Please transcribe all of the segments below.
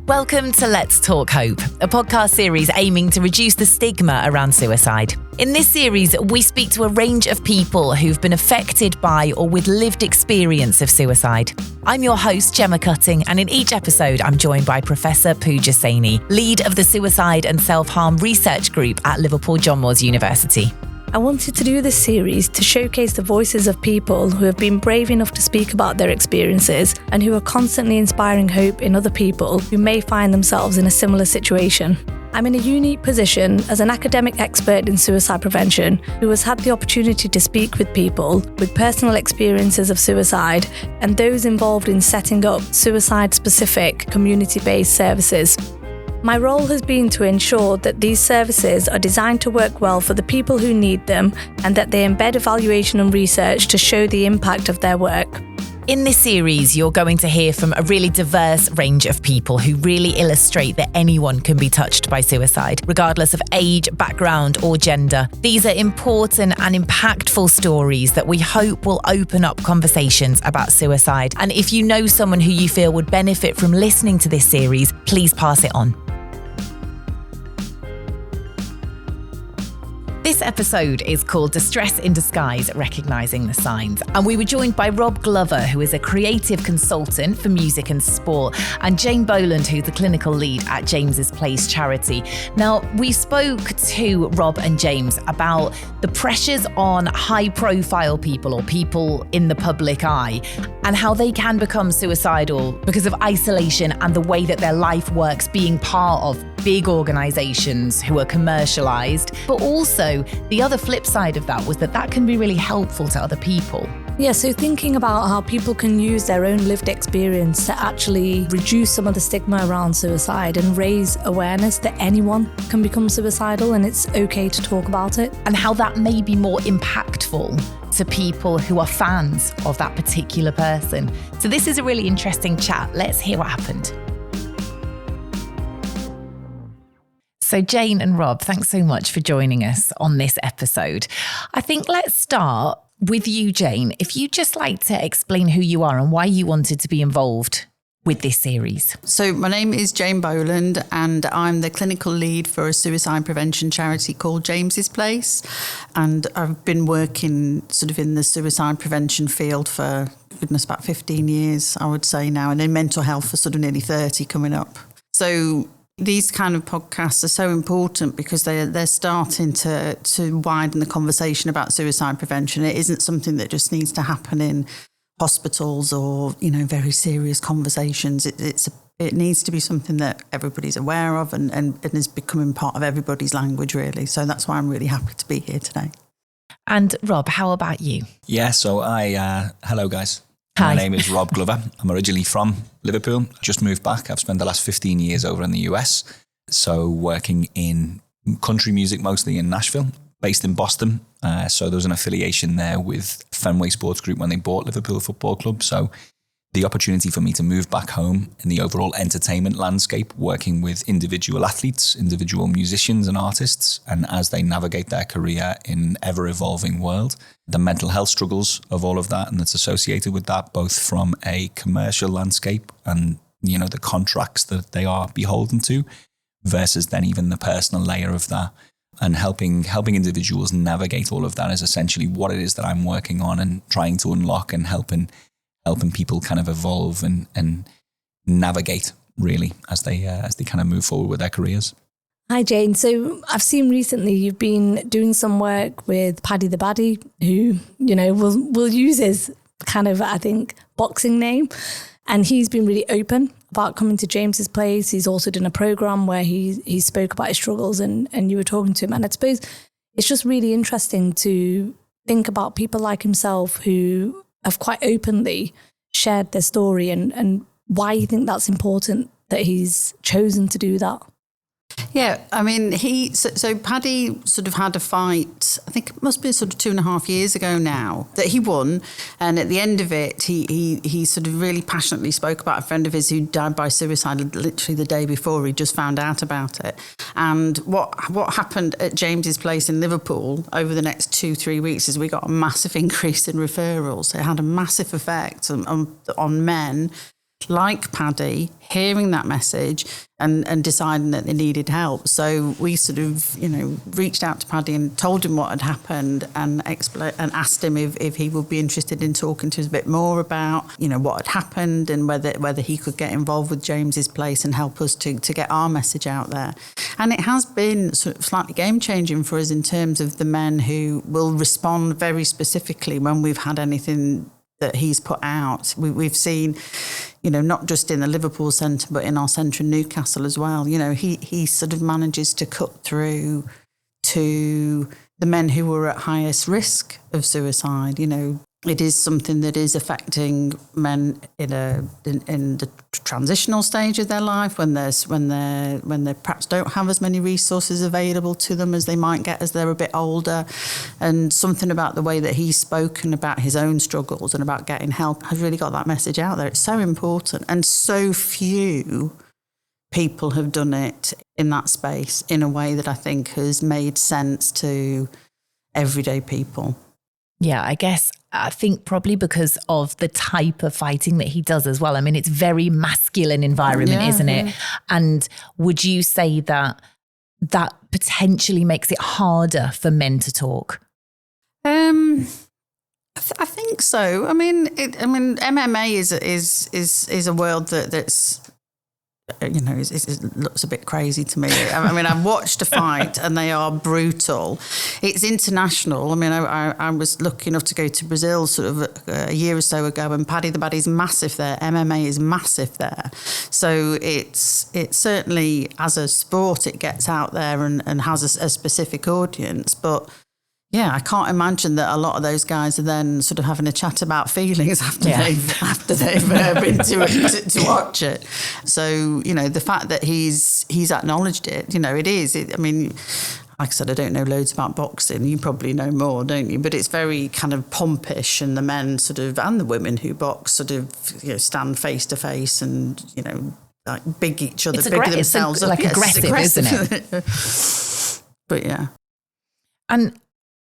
Welcome to Let's Talk Hope, a podcast series aiming to reduce the stigma around suicide. In this series, we speak to a range of people who've been affected by or with lived experience of suicide. I'm your host, Gemma Cutting, and in each episode, I'm joined by Professor Pooja Saini, lead of the Suicide and Self-Harm Research Group at Liverpool John Moores University. I wanted to do this series to showcase the voices of people who have been brave enough to speak about their experiences and who are constantly inspiring hope in other people who may find themselves in a similar situation. I'm in a unique position as an academic expert in suicide prevention who has had the opportunity to speak with people with personal experiences of suicide and those involved in setting up suicide-specific community-based services. My role has been to ensure that these services are designed to work well for the people who need them and that they embed evaluation and research to show the impact of their work. In this series, you're going to hear from a really diverse range of people who really illustrate that anyone can be touched by suicide, regardless of age, background, or gender. These are important and impactful stories that we hope will open up conversations about suicide. And if you know someone who you feel would benefit from listening to this series, please pass it on. This episode is called Distress in Disguise, Recognising the Signs. And we were joined by Rob Glover, who is a creative consultant for music and sport, and Jane Boland, who's the clinical lead at James's Place charity. Now, we spoke to Rob and James about the pressures on high-profile people or people in the public eye and how they can become suicidal because of isolation and the way that their life works being part of big organisations who are commercialised. But also, the other flip side of that was that can be really helpful to other people. Yeah, so thinking about how people can use their own lived experience to actually reduce some of the stigma around suicide and raise awareness that anyone can become suicidal and it's okay to talk about it. And how that may be more impactful to people who are fans of that particular person. So this is a really interesting chat. Let's hear what happened. So Jane and Rob, thanks so much for joining us on this episode. I think let's start with you, Jane. If you'd just like to explain who you are and why you wanted to be involved with this series. So my name is Jane Boland and I'm the clinical lead for a suicide prevention charity called James's Place. And I've been working sort of in the suicide prevention field for, goodness, about 15 years, I would say now, and in mental health for sort of nearly 30 coming up. So these kind of podcasts are so important because they're starting to widen the conversation about suicide prevention. It isn't something that just needs to happen in hospitals or, very serious conversations. It needs to be something that everybody's aware of and is becoming part of everybody's language, really. So that's why I'm really happy to be here today. And Rob, how about you? Yeah, so hello guys. Hi. My name is Rob Glover. I'm originally from Liverpool, just moved back. I've spent the last 15 years over in the US. So working in country music, mostly in Nashville, based in Boston. So there was an affiliation there with Fenway Sports Group when they bought Liverpool Football Club. So the opportunity for me to move back home in the overall entertainment landscape, working with individual athletes, individual musicians and artists, and as they navigate their career in an ever-evolving world, the mental health struggles of all of that and that's associated with that, both from a commercial landscape and, the contracts that they are beholden to, versus then even the personal layer of that. And helping individuals navigate all of that is essentially what it is that I'm working on and trying to unlock and helping people kind of evolve and navigate really as they kind of move forward with their careers. Hi Jane, so I've seen recently you've been doing some work with Paddy the Baddie, who, will use his kind of, I think, boxing name. And he's been really open about coming to James's Place. He's also done a programme where he spoke about his struggles and you were talking to him. And I suppose it's just really interesting to think about people like himself who have quite openly shared their story and why you think that's important that he's chosen to do that. Yeah, I mean, so Paddy sort of had a fight, I think it must be sort of 2.5 years ago now, that he won. And at the end of it, he sort of really passionately spoke about a friend of his who died by suicide literally the day before. He just found out about it. And what happened at James's Place in Liverpool over the next 2-3 weeks is we got a massive increase in referrals. It had a massive effect on men like Paddy, hearing that message and deciding that they needed help. So we sort of, reached out to Paddy and told him what had happened and asked him if he would be interested in talking to us a bit more about, what had happened and whether he could get involved with James's Place and help us to get our message out there. And it has been sort of slightly game-changing for us in terms of the men who will respond very specifically when we've had anything that he's put out. We've seen, not just in the Liverpool centre, but in our centre in Newcastle as well. He sort of manages to cut through to the men who were at highest risk of suicide. It is something that is affecting men in the transitional stage of their life when they perhaps don't have as many resources available to them as they might get as they're a bit older. And something about the way that he's spoken about his own struggles and about getting help has really got that message out there. It's so important, and so few people have done it in that space in a way that I think has made sense to everyday people. Yeah, I think probably because of the type of fighting that he does as well. I mean, it's very masculine environment, isn't it? And would you say that potentially makes it harder for men to talk? I think so. I mean, MMA is a world that's it looks a bit crazy to me. I mean, I've watched a fight and they are brutal. It's international. I mean, I was lucky enough to go to Brazil sort of a year or so ago, and Paddy the Baddy's massive there. MMA is massive there. So it's certainly, as a sport, it gets out there and has a specific audience. But yeah, I can't imagine that a lot of those guys are then sort of having a chat about feelings after they've been to watch it. So, the fact that he's acknowledged it, it is. I mean, like I said, I don't know loads about boxing. You probably know more, don't you? But it's very kind of pompish, and the men sort of, and the women who box sort of, stand face to face and, like big each other, bigger themselves up. Like aggressive, isn't it? But yeah. And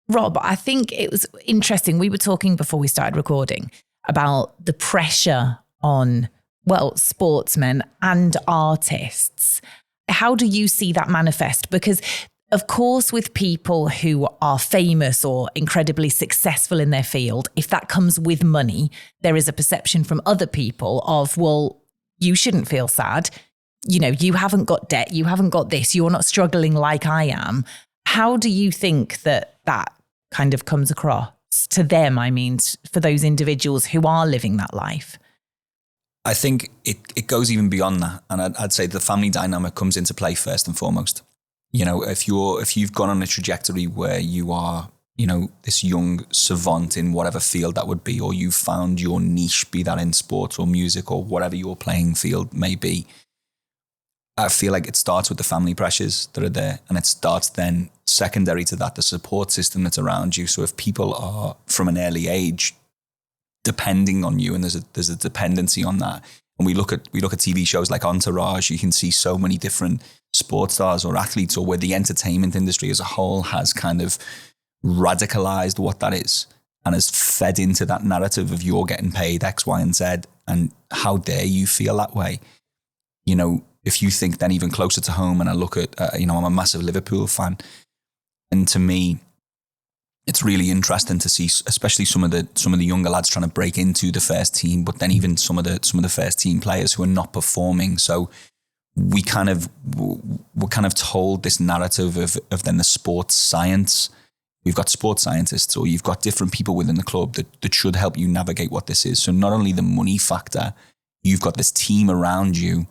Rob, I think it was interesting. We were talking before we started recording about the pressure on, sportsmen and artists. How do you see that manifest? Because, of course, with people who are famous or incredibly successful in their field, if that comes with money, there is a perception from other people of, you shouldn't feel sad. You haven't got debt. You haven't got this. You're not struggling like I am. How do you think that kind of comes across to them? I mean, for those individuals who are living that life? I think it goes even beyond that. And I'd say the family dynamic comes into play first and foremost. If you've gone on a trajectory where you are, this young savant in whatever field that would be, or you've found your niche, be that in sports or music or whatever your playing field may be, I feel like it starts with the family pressures that are there, and it starts then secondary to that, the support system that's around you. So if people are from an early age depending on you, and there's a dependency on that, and we look at TV shows like Entourage, you can see so many different sports stars or athletes, or where the entertainment industry as a whole has kind of radicalized what that is and has fed into that narrative of you're getting paid X, Y, and Z, and how dare you feel that way. If you think then even closer to home, and I look at, I'm a massive Liverpool fan, and to me, it's really interesting to see, especially some of the younger lads trying to break into the first team, but then even some of the first team players who are not performing. So we're kind of told this narrative of then the sports science. We've got sports scientists, or you've got different people within the club that should help you navigate what this is. So not only the money factor, you've got this team around you,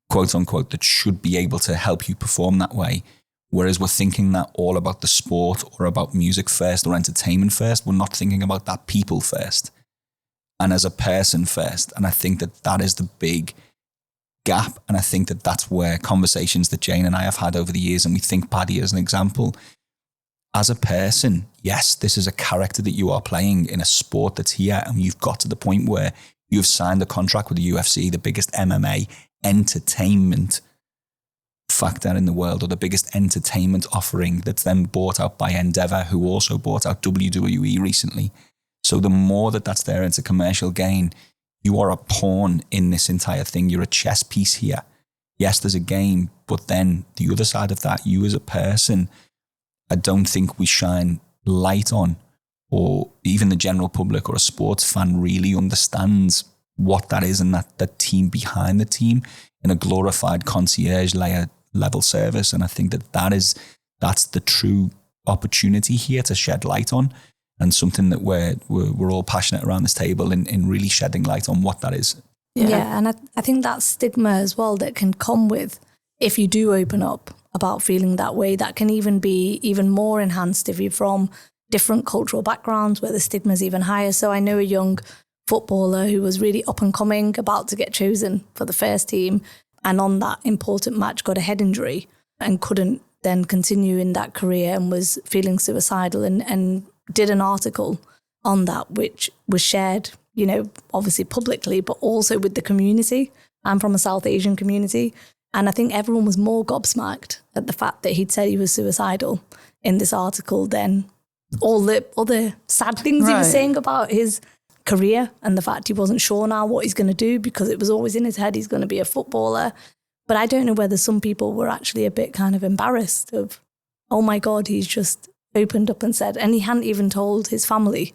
quote unquote, that should be able to help you perform that way. Whereas we're thinking that all about the sport or about music first or entertainment first. We're not thinking about that people first and as a person first. And I think that is the big gap. And I think that's where conversations that Jane and I have had over the years, and we think Paddy as an example, as a person, yes, this is a character that you are playing in a sport that's here, and you've got to the point where you've signed a contract with the UFC, the biggest MMA entertainment factor in the world, or the biggest entertainment offering that's then bought out by Endeavour, who also bought out WWE recently. So the more that's there, it's a commercial gain. you are a pawn in this entire thing. You're a chess piece here. Yes, there's a game, but then the other side of that, you as a person, I don't think we shine light on, or even the general public or a sports fan really understands what that is, and that the team behind the team in a glorified concierge level service. And I think that's the true opportunity here to shed light on, and something that we're all passionate around this table in really shedding light on what that is. Yeah, and I think that stigma as well that can come with, if you do open up about feeling that way, that can even be even more enhanced if you're from different cultural backgrounds where the stigma is even higher. So I know a young footballer who was really up and coming, about to get chosen for the first team, and on that important match got a head injury and couldn't then continue in that career and was feeling suicidal, and did an article on that, which was shared, obviously publicly, but also with the community. I'm from a South Asian community, and I think everyone was more gobsmacked at the fact that he'd said he was suicidal in this article than all the other sad things he was saying about his career, and the fact he wasn't sure now what he's going to do, because it was always in his head he's going to be a footballer. But I don't know whether some people were actually a bit kind of embarrassed of, oh my God, he's just opened up and said, and he hadn't even told his family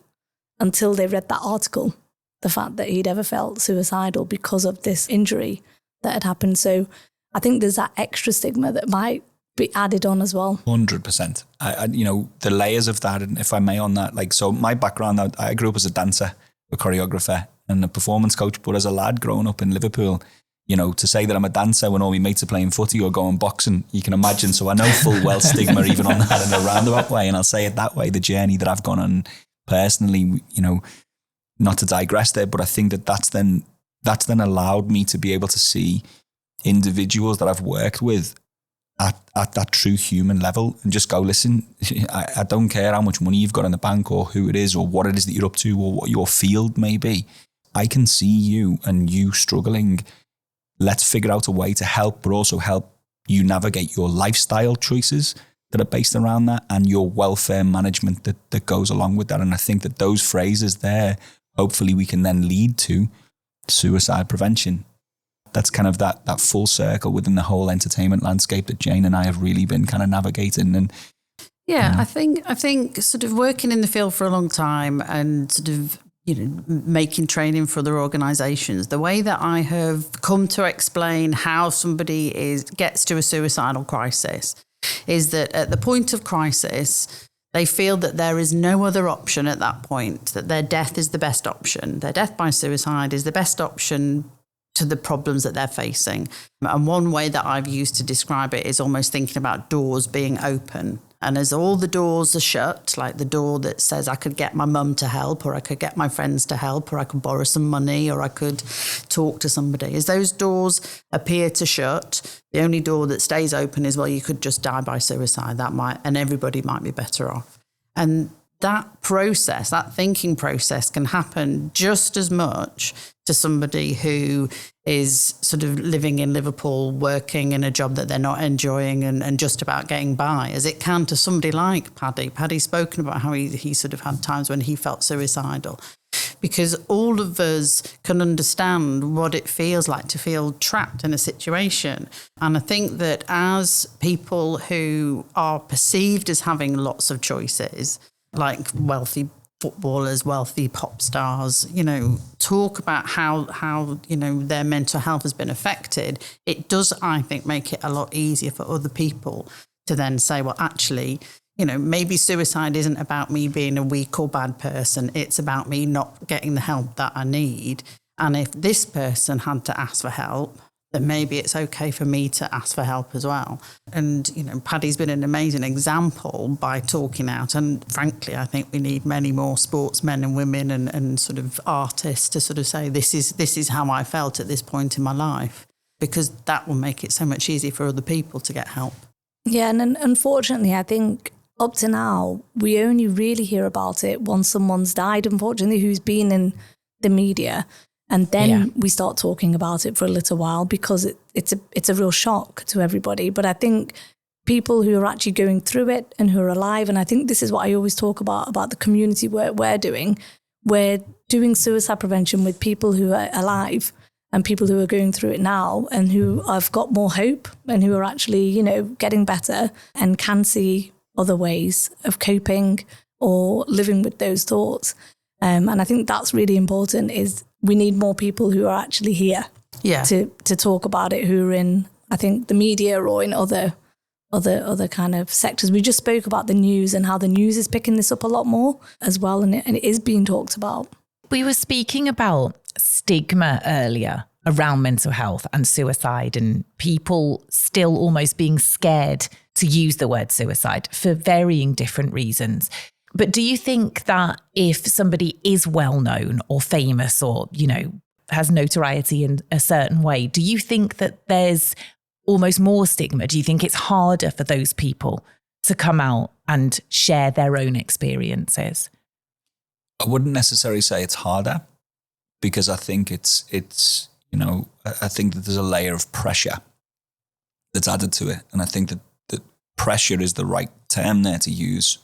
until they read that article, the fact that he'd ever felt suicidal because of this injury that had happened. So I think there's that extra stigma that might be added on as well. 100%. I the layers of that, and if I may on that, so my background, I grew up as a dancer, a choreographer and a performance coach, but as a lad growing up in Liverpool, to say that I'm a dancer when all my mates are playing footy or going boxing, you can imagine. So I know full well stigma even on that in a roundabout way. And I'll say it that way, the journey that I've gone on personally, not to digress there, but I think that's then allowed me to be able to see individuals that I've worked with at that true human level and just go, listen, I don't care how much money you've got in the bank or who it is or what it is that you're up to or what your field may be. I can see you and you struggling. Let's figure out a way to help, but also help you navigate your lifestyle choices that are based around that and your welfare management that goes along with that. And I think that those phrases there, hopefully we can then lead to suicide prevention. That's kind of that full circle within the whole entertainment landscape that Jane and I have really been kind of navigating. And I think sort of working in the field for a long time and sort of making training for other organisations, the way that I have come to explain how somebody gets to a suicidal crisis is that at the point of crisis, they feel that there is no other option at that point, that their death is the best option. Their death by suicide is the best option to the problems that they're facing. And one way that I've used to describe it is almost thinking about doors being open. And as all the doors are shut, like the door that says I could get my mum to help, or I could get my friends to help, or I could borrow some money, or I could talk to somebody. As those doors appear to shut, the only door that stays open is, well, you could just die by suicide. And everybody might be better off. And that process, that thinking process can happen just as much to somebody who is sort of living in Liverpool, working in a job that they're not enjoying and just about getting by, as it can to somebody like Paddy. Paddy's spoken about how he sort of had times when he felt suicidal, because all of us can understand what it feels like to feel trapped in a situation. And I think that as people who are perceived as having lots of choices, like wealthy footballers, wealthy pop stars, talk about how their mental health has been affected, it does, I think, make it a lot easier for other people to then say, well, actually, maybe suicide isn't about me being a weak or bad person. It's about me not getting the help that I need. And if this person had to ask for help, then maybe it's okay for me to ask for help as well. And, Paddy's been an amazing example by talking out. And frankly, I think we need many more sportsmen and women and sort of artists to sort of say, this is how I felt at this point in my life, because that will make it so much easier for other people to get help. Yeah, and unfortunately, I think up to now, we only really hear about it once someone's died, unfortunately, who's been in the media. And then we start talking about it for a little while because it's a real shock to everybody. But I think people who are actually going through it and who are alive, and I think this is what I always talk about the community work we're doing. we're doing suicide prevention with people who are alive and people who are going through it now and who have got more hope and who are actually, you know, getting better and can see other ways of coping or living with those thoughts. And I think that's really important, is we need more people who are actually here to talk about it, who are in, I think, the media or in other kind of sectors. We just spoke about the news and how the news is picking this up a lot more as well, and it is being talked about. We were speaking about stigma earlier around mental health and suicide, and people still almost being scared to use the word suicide for varying different reasons. But do you think that if somebody is well known or famous or, you know, has notoriety in a certain way, do you think that there's almost more stigma? Do you think it's harder for those people to come out and share their own experiences? I wouldn't necessarily say it's harder, because I think it's you know, I think that there's a layer of pressure that's added to it. And I think that pressure is the right term there to use.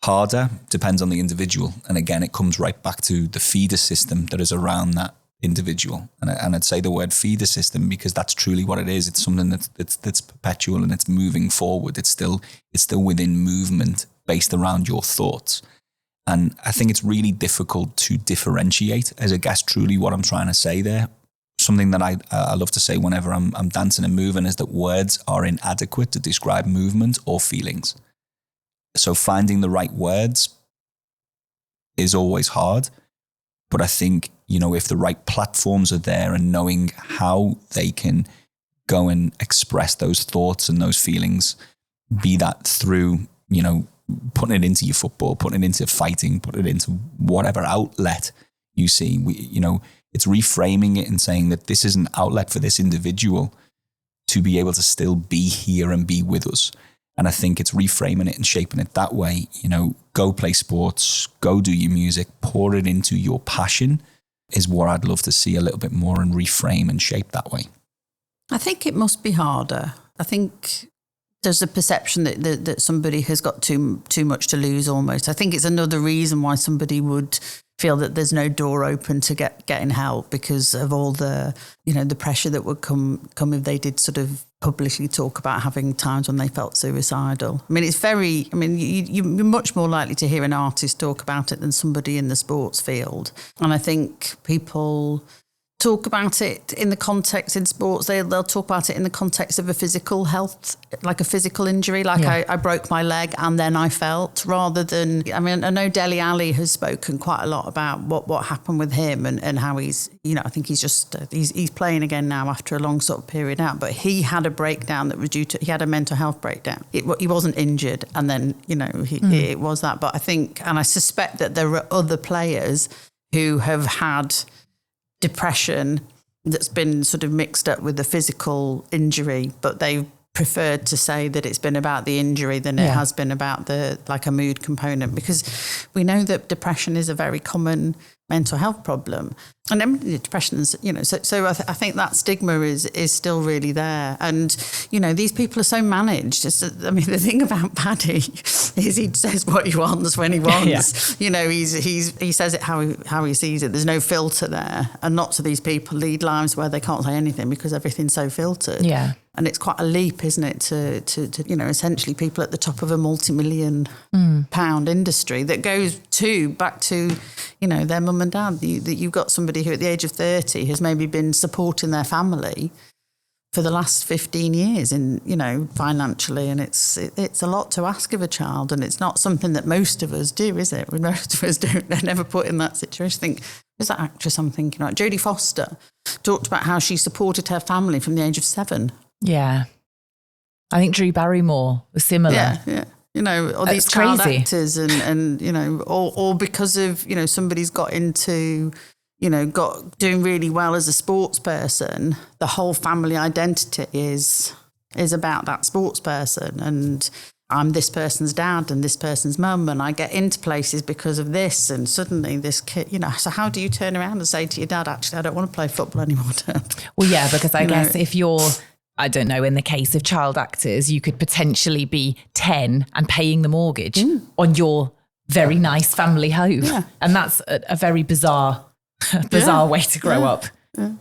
Harder depends on the individual. And again, it comes right back to the feeder system that is around that individual. And I'd say the word feeder system because that's truly what it is. It's something that's perpetual and it's moving forward. It's still within movement based around your thoughts. And I think it's really difficult to differentiate, as I guess truly what I'm trying to say there. Something that I love to say whenever I'm dancing and moving is that words are inadequate to describe movement or feelings. So finding the right words is always hard. But I think, you know, if the right platforms are there and knowing how they can go and express those thoughts and those feelings, be that through, you know, putting it into your football, putting it into fighting, putting it into whatever outlet you see, it's reframing it and saying that this is an outlet for this individual to be able to still be here and be with us. And I think it's reframing it and shaping it that way. You know, go play sports, go do your music, pour it into your passion is what I'd love to see a little bit more and reframe and shape that way. I think it must be harder. I think there's a perception that somebody has got too much to lose almost. I think it's another reason why somebody would feel that there's no door open to getting help because of all the, you know, the pressure that would come if they did sort of publicly talk about having times when they felt suicidal. I mean, you're much more likely to hear an artist talk about it than somebody in the sports field. And I think people talk about it in the context in sports. They'll talk about it in the context of a physical health, like a physical injury, like I broke my leg and then I felt, rather than, I mean, I know Dele Alli has spoken quite a lot about what happened with him and how he's, you know, I think he's just, he's playing again now after a long sort of period out, but he had a breakdown that was due to, he had a mental health breakdown. He wasn't injured and then, you know, it was that. But I think, and I suspect that there are other players who have had depression that's been sort of mixed up with the physical injury, but they preferred to say that it's been about the injury than it has been about the, like, a mood component, because we know that depression is a very common mental health problem. And depression is, you know, so I think that stigma is still really there. And, you know, these people are so managed. I mean, the thing about Paddy is he says what he wants when he wants. You know, he says it how he sees it. There's no filter there. And lots of these people lead lives where they can't say anything because everything's so filtered. Yeah. And it's quite a leap, isn't it, to you know, essentially people at the top of a multi-million pound industry that goes back to, you know, their mum and dad. That you've got somebody who at the age of 30 has maybe been supporting their family for the last 15 years in, you know, financially. And it's a lot to ask of a child. And it's not something that most of us do, is it? Most of us don't. They're never put in that situation. I think, who's that actress I'm thinking of? Jodie Foster talked about how she supported her family from the age of 7. Yeah. I think Drew Barrymore was similar. Yeah. You know, or these child actors and you know, or because of, you know, somebody's got into, you know, doing really well as a sports person, the whole family identity is about that sports person. And I'm this person's dad and this person's mum, and I get into places because of this. And suddenly this kid, you know, so how do you turn around and say to your dad, actually, I don't want to play football anymore, Dad? Well, yeah, because I guess if you're, I don't know, in the case of child actors, you could potentially be 10 and paying the mortgage on your very nice family home. Yeah. And that's a very bizarre way to grow up. Yeah.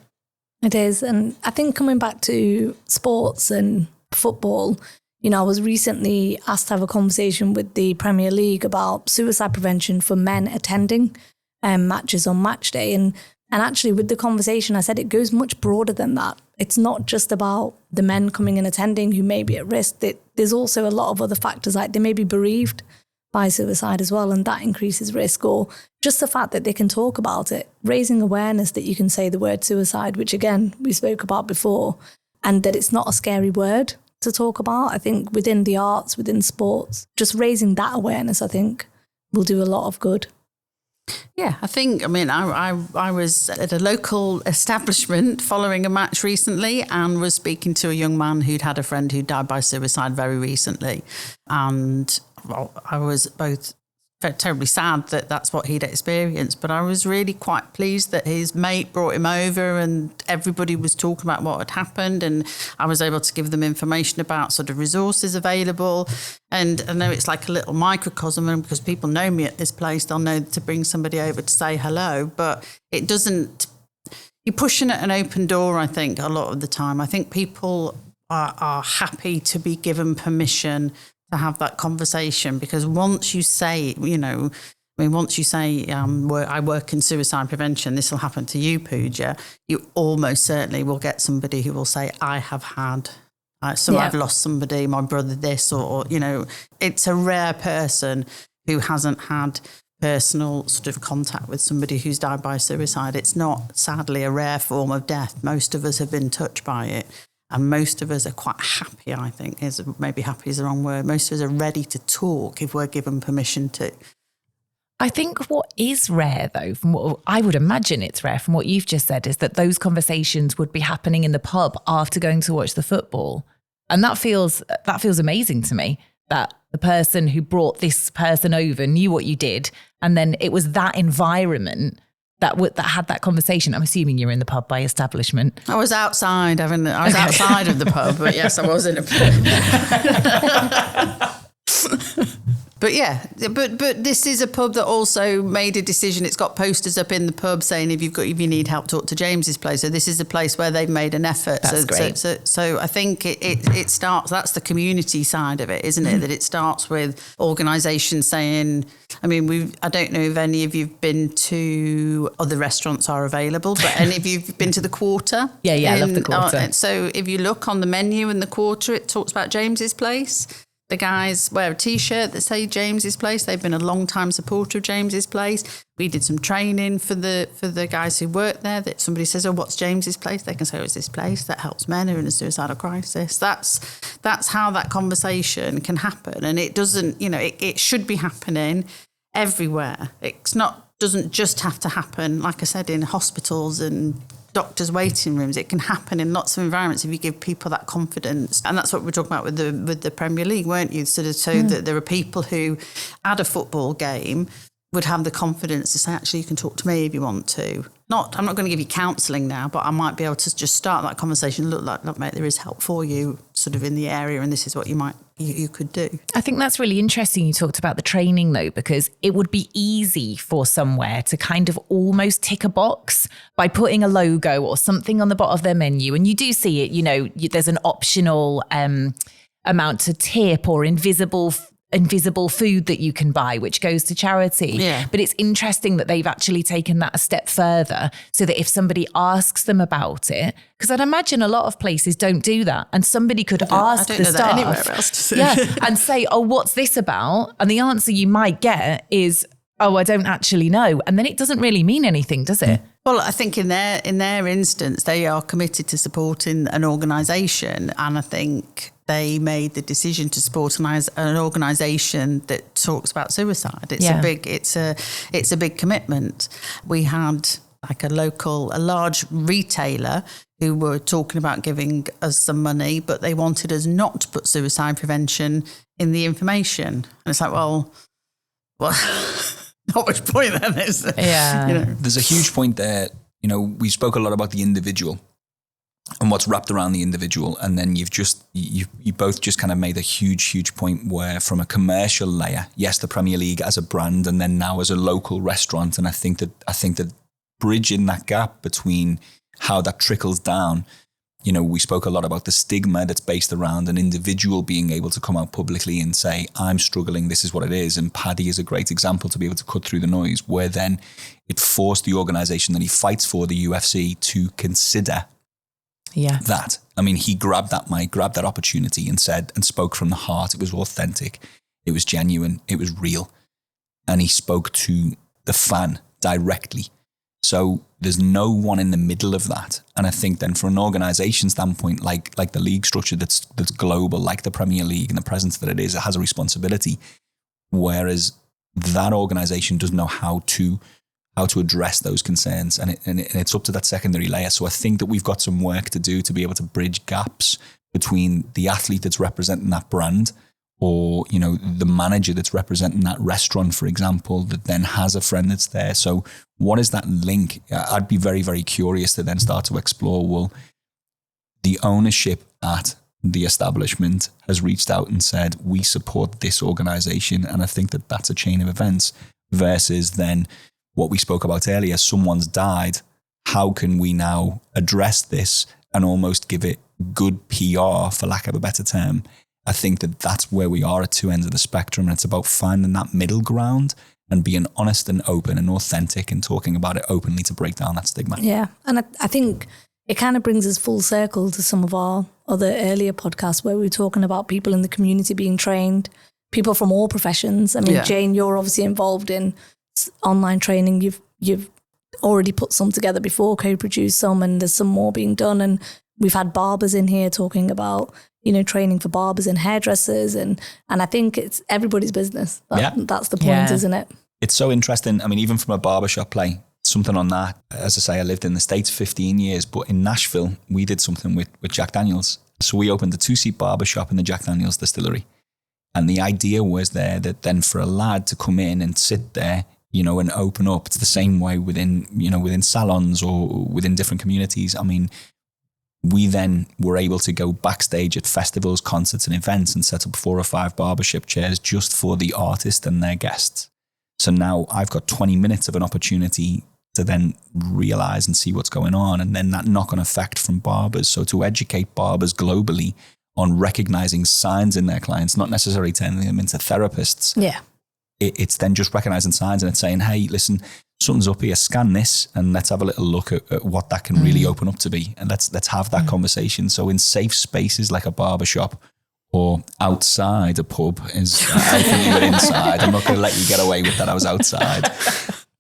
It is. And I think coming back to sports and football, I was recently asked to have a conversation with the Premier League about suicide prevention for men attending matches on match day. And actually with the conversation, I said it goes much broader than that. It's not just about the men coming and attending who may be at risk. There's also a lot of other factors, like they may be bereaved by suicide as well, and that increases risk, or just the fact that they can talk about it, raising awareness that you can say the word suicide, which again, we spoke about before, and that it's not a scary word to talk about. I think within the arts, within sports, just raising that awareness, I think, will do a lot of good. Yeah, I was at a local establishment following a match recently and was speaking to a young man who'd had a friend who died by suicide very recently. And I was both terribly sad that that's what he'd experienced, but I was really quite pleased that his mate brought him over and everybody was talking about what had happened, and I was able to give them information about sort of resources available. And I know it's like a little microcosm, and because people know me at this place, they'll know to bring somebody over to say hello, but it doesn't, you're pushing at an open door, I think, a lot of the time. I think people are happy to be given permission to have that conversation, because once you say, once you say, I work in suicide prevention, this will happen to you, Pooja, you almost certainly will get somebody who will say, I have had, I've lost somebody, my brother this, or it's a rare person who hasn't had personal sort of contact with somebody who's died by suicide. It's not, sadly, a rare form of death. Most of us have been touched by it. And most of us are quite happy, I think, maybe happy is the wrong word. Most of us are ready to talk if we're given permission to. I think what is rare, though, from what I would imagine it's rare from what you've just said, is that those conversations would be happening in the pub after going to watch the football. And that feels amazing to me, that the person who brought this person over knew what you did. And then it was that environment that had that conversation. I'm assuming you're in the pub by establishment. I was outside outside of the pub, but yes, I was in a pub. But yeah, but this is a pub that also made a decision. It's got posters up in the pub saying if you need help, talk to James's place. So this is a place where they've made an effort. That's great. So I think it starts. That's the community side of it, isn't it? That it starts with organisations saying. I don't know if any of you've been to other restaurants are available, but any of you've been to the Quarter? Yeah, I love the Quarter. So if you look on the menu in the Quarter, it talks about James's place. The guys wear a T-shirt that say James's Place. They've been a long-time supporter of James's Place. We did some training for the guys who work there. That somebody says, "Oh, what's James's Place?" They can say, "Oh, it's this place that helps men who are in a suicidal crisis." That's how that conversation can happen, and it doesn't. It should be happening everywhere. Doesn't just have to happen, like I said, in hospitals and doctors' waiting rooms. It can happen in lots of environments if you give people that confidence. And that's what we're talking about with the Premier League, weren't you? Sort of so that there are people who, at a football game, would have the confidence to say, actually, you can talk to me if you want to. I'm not going to give you counselling now, but I might be able to just start that conversation. Look, mate, there is help for you sort of in the area, and this is what you could do. I think that's really interesting. You talked about the training, though, because it would be easy for somewhere to kind of almost tick a box by putting a logo or something on the bottom of their menu. And you do see it, there's an optional amount to tip or invisible food that you can buy, which goes to charity. Yeah. But it's interesting that they've actually taken that a step further so that if somebody asks them about it, because I'd imagine a lot of places don't do that. And somebody could ask the staff anywhere else and say, "Oh, what's this about?" And the answer you might get is, "Oh, I don't actually know." And then it doesn't really mean anything, does it? Well, I think in their instance, they are committed to supporting an organisation, and I think they made the decision to support an organisation that talks about suicide. It's a big commitment. We had like a large retailer who were talking about giving us some money, but they wanted us not to put suicide prevention in the information. And it's like, well. Not much point then, is there? Yeah. There's a huge point there. We spoke a lot about the individual and what's wrapped around the individual. And then you both just kind of made a huge point where from a commercial layer, yes, the Premier League as a brand, and then now as a local restaurant. And I think that bridging that gap between how that trickles down, you know, we spoke a lot about the stigma that's based around an individual being able to come out publicly and say, I'm struggling, this is what it is. And Paddy is a great example to be able to cut through the noise, where then it forced the organisation that he fights for, the UFC, to consider that. I mean, he grabbed that mic, grabbed that opportunity and said and spoke from the heart. It was authentic. It was genuine. It was real. And he spoke to the fan directly. So there's no one in the middle of that. And I think then from an organisation standpoint, like the league structure that's global, like the Premier League and the presence that it is, it has a responsibility. Whereas that organisation doesn't know how to address those concerns. And it's up to that secondary layer. So I think that we've got some work to do to be able to bridge gaps between the athlete that's representing that brand, or, you know, the manager that's representing that restaurant, for example, that then has a friend that's there. So what is that link? I'd be very, very curious to then start to explore, well, the ownership at the establishment has reached out and said, we support this organisation. And I think that that's a chain of events versus then what we spoke about earlier, someone's died. How can we now address this and almost give it good PR, for lack of a better term? I think that that's where we are at two ends of the spectrum. And it's about finding that middle ground and being honest and open and authentic and talking about it openly to break down that stigma. Yeah. And I think it kind of brings us full circle to some of our other earlier podcasts where we were talking about people in the community being trained, people from all professions. I mean, Jane, you're obviously involved in online training. You've already put some together before, co-produced some, and there's some more being done. And we've had barbers in here talking about, you know, training for barbers and hairdressers. And I think it's everybody's business. That's the point, isn't it? It's so interesting. I mean, even from a barbershop play, something on that. As I say, I lived in the States 15 years, but in Nashville, we did something with Jack Daniels. So we opened a 2-seat barbershop in the Jack Daniels distillery. And the idea was there that then for a lad to come in and sit there, you know, and open up. It's the same way within salons or within different communities. I mean, we then were able to go backstage at festivals, concerts and events and set up 4 or 5 barbershop chairs just for the artist and their guests. So now I've got 20 minutes of an opportunity to then realize and see what's going on. And then that knock-on effect from barbers. So to educate barbers globally on recognizing signs in their clients, not necessarily turning them into therapists. Yeah. It's then just recognizing signs and it's saying, hey, listen, something's up here, scan this and let's have a little look at what that can really open up to be. And let's have that conversation. So in safe spaces like a barbershop or outside a pub, I think you were inside. I'm not going to let you get away with that. I was outside.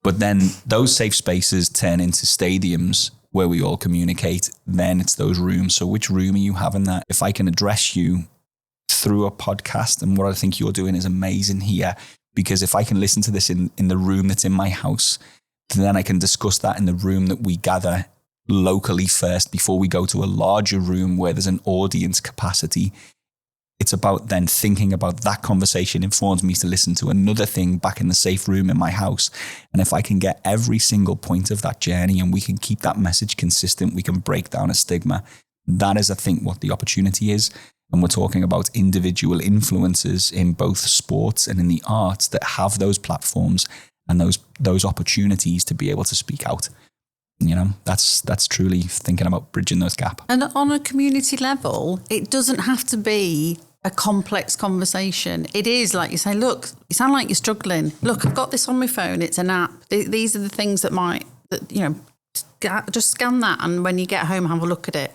But then those safe spaces turn into stadiums where we all communicate. Then it's those rooms. So which room are you having that? If I can address you through a podcast, and what I think you're doing is amazing here, because if I can listen to this in the room that's in my house, then I can discuss that in the room that we gather locally first before we go to a larger room where there's an audience capacity. It's about then thinking about that conversation informs me to listen to another thing back in the safe room in my house. And if I can get every single point of that journey and we can keep that message consistent, we can break down a stigma. That is, I think, what the opportunity is. And we're talking about individual influencers in both sports and in the arts that have those platforms and those opportunities to be able to speak out. You know, that's truly thinking about bridging those gaps. And on a community level, it doesn't have to be a complex conversation. It is like you say, look, you sound like you're struggling. Look, I've got this on my phone. It's an app. These are the things that just scan that. And when you get home, have a look at it.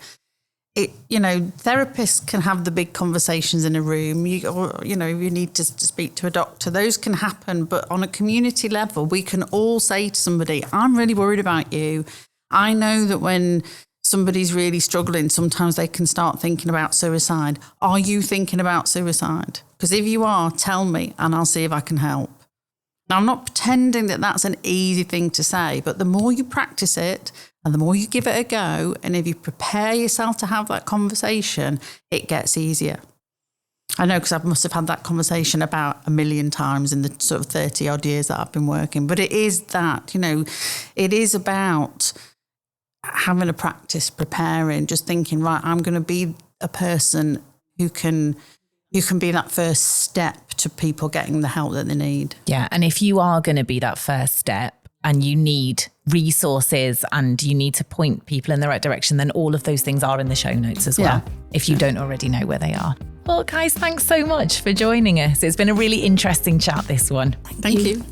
Therapists can have the big conversations in a room. You need to speak to a doctor. Those can happen. But on a community level, we can all say to somebody, I'm really worried about you. I know that when somebody's really struggling, sometimes they can start thinking about suicide. Are you thinking about suicide? Because if you are, tell me and I'll see if I can help. Now, I'm not pretending that that's an easy thing to say, but the more you practice it and the more you give it a go, and if you prepare yourself to have that conversation, it gets easier. I know, because I must have had that conversation about 1 million times in the sort of 30 odd years that I've been working. But it is that, it is about having a practice preparing, just thinking, right, I'm going to be a person who can be that first step to people getting the help that they need. Yeah. And if you are going to be that first step and you need resources and you need to point people in the right direction, then all of those things are in the show notes as well, if you don't already know where they are. Well, guys, thanks so much for joining us. It's been a really interesting chat, this one. Thank you.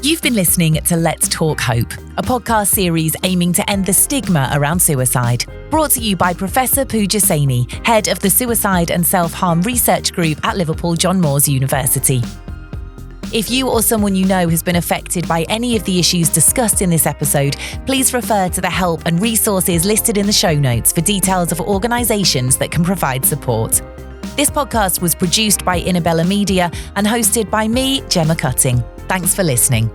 You've been listening to Let's Talk Hope, a podcast series aiming to end the stigma around suicide. Brought to you by Professor Pooja Saini, head of the Suicide and Self-Harm Research Group at Liverpool John Moores University. If you or someone you know has been affected by any of the issues discussed in this episode, please refer to the help and resources listed in the show notes for details of organisations that can provide support. This podcast was produced by Inabella Media and hosted by me, Gemma Cutting. Thanks for listening.